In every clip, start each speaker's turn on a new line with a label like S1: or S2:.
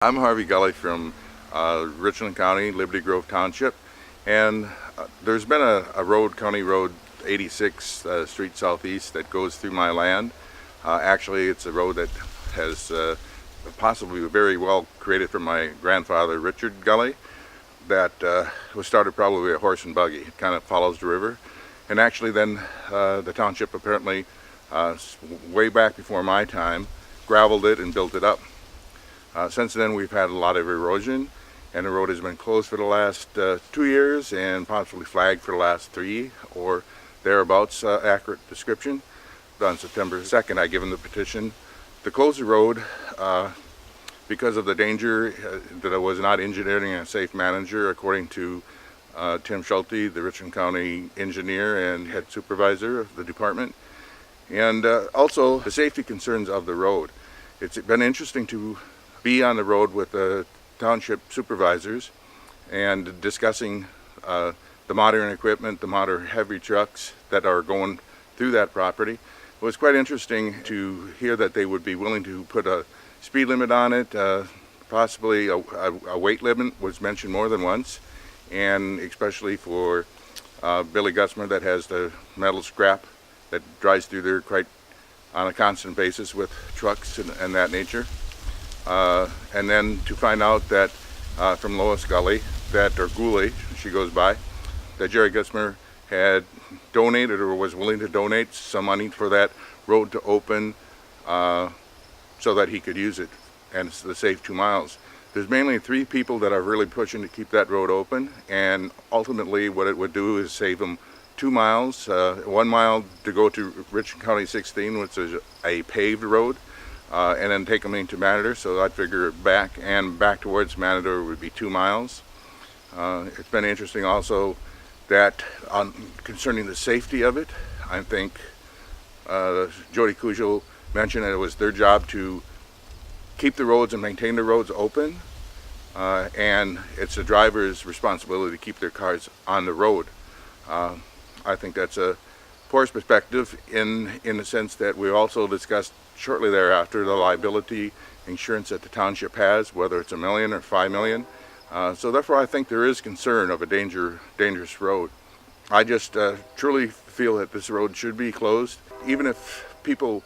S1: I'm Harvey Gully from Richland County, Liberty Grove Township, and there's been a road, County Road 86 Street Southeast, that goes through my land. Actually, it's a road that has possibly very well created from my grandfather, Richard Gully, that was started probably with a horse and buggy. It kind of follows the river, and actually then the township apparently, way back before my time, graveled it and built it up. Since then we've had a lot of erosion, and the road has been closed for the last 2 years and possibly flagged for the last 3 or thereabouts, accurate description. On September 2nd I given the petition to close the road because of the danger that I was not engineering a safe manager, according to Tim Schulte, the Richland County engineer and head supervisor of the department, and also the safety concerns of the road. It's been interesting to be on the road with the township supervisors and discussing the modern equipment, the modern heavy trucks that are going through that property. It was quite interesting to hear that they would be willing to put a speed limit on it. Possibly a weight limit was mentioned more than once, and especially for Billy Gutzmer, that has the metal scrap that drives through there quite on a constant basis with trucks and that nature. And then to find out that from Lois Gully, or Gully, she goes by, that Jerry Gutzmer had donated or was willing to donate some money for that road to open so that he could use it, and it's the safe 2 miles. There's mainly 3 people that are really pushing to keep that road open, and ultimately what it would do is save them 2 miles, 1 mile to go to Richland County 16, which is a paved road, and then take them into Matador. So I'd figure back towards Matador would be 2 miles. It's been interesting also that concerning the safety of it, I think Jody Cujo mentioned that it was their job to keep the roads and maintain the roads open, and it's the driver's responsibility to keep their cars on the road. I think that's a poor perspective in the sense that we also discussed shortly thereafter the liability insurance that the township has, whether it's $1 million or $5 million. So therefore I think there is concern of a dangerous road. I just truly feel that this road should be closed. Even if people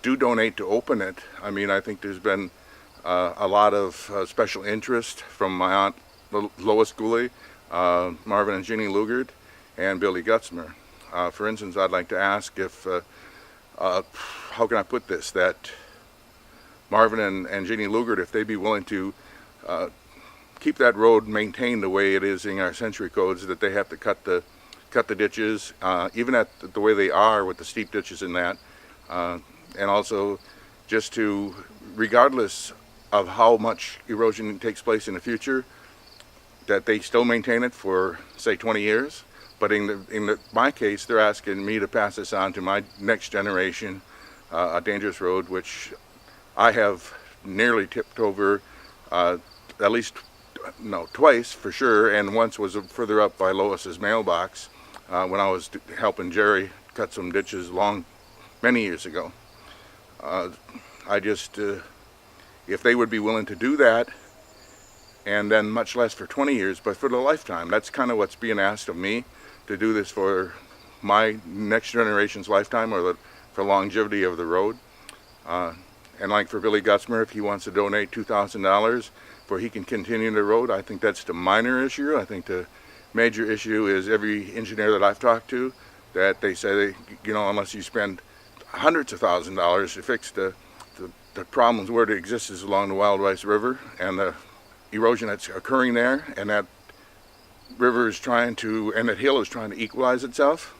S1: do donate to open it, I mean, I think there's been a lot of special interest from my aunt Lois Gully, Marvin and Jeannie Lugard, and Billy Gutzmer. For instance, I'd like to ask if, how can I put this, that Marvin and Jeannie Lugard, if they'd be willing to keep that road maintained the way it is in our century codes, that they have to cut the ditches, even at the way they are with the steep ditches in that, and also just to, regardless of how much erosion takes place in the future, that they still maintain it for, say, 20 years. But in my case, they're asking me to pass this on to my next generation, a dangerous road, which I have nearly tipped over at least, no, twice for sure, and once was further up by Lois's mailbox when I was helping Jerry cut some ditches many years ago. I just, if they would be willing to do that, and then much less for 20 years, but for the lifetime, that's kind of what's being asked of me, to do this for my next generation's lifetime, or for longevity of the road. And like for Billy Gutzmer, if he wants to donate $2,000 for he can continue the road, I think that's the minor issue. I think the major issue is every engineer that I've talked to, that they say, unless you spend hundreds of thousands of dollars to fix the problems where it exists is along the Wild Rice River and the erosion that's occurring there, and that river is trying to, and that hill is trying to equalize itself,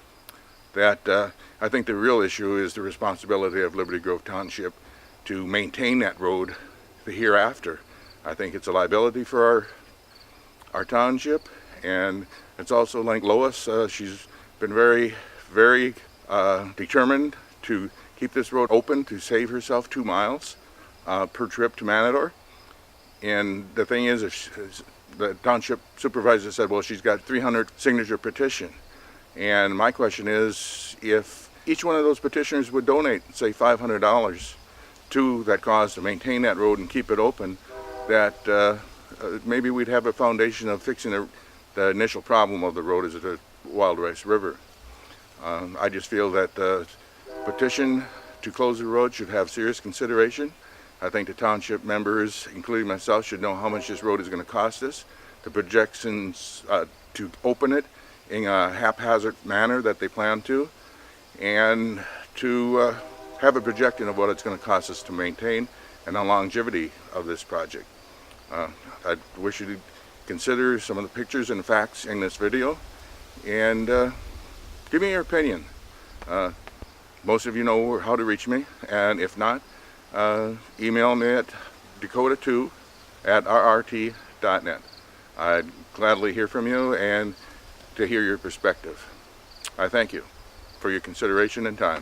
S1: that I think the real issue is the responsibility of Liberty Grove Township to maintain that road the hereafter. I think it's a liability for our township, and it's also like Lois, she's been very, very determined to keep this road open to save herself 2 miles per trip to Matador. And the thing is the township supervisor said, well, she's got 300 signature petition. And my question is, if each one of those petitioners would donate, say, $500 to that cause to maintain that road and keep it open, that maybe we'd have a foundation of fixing the initial problem of the road is the Wild Rice River. I just feel that the petition to close the road should have serious consideration. I think the township members, including myself, should know how much this road is going to cost us. The projections to open it in a haphazard manner that they plan to, and to have a projection of what it's going to cost us to maintain and the longevity of this project. I wish you to consider some of the pictures and facts in this video and give me your opinion. Most of you know how to reach me, and if not, email me at dakota2@rrt.net. I'd gladly hear from you and to hear your perspective. I thank you for your consideration and time.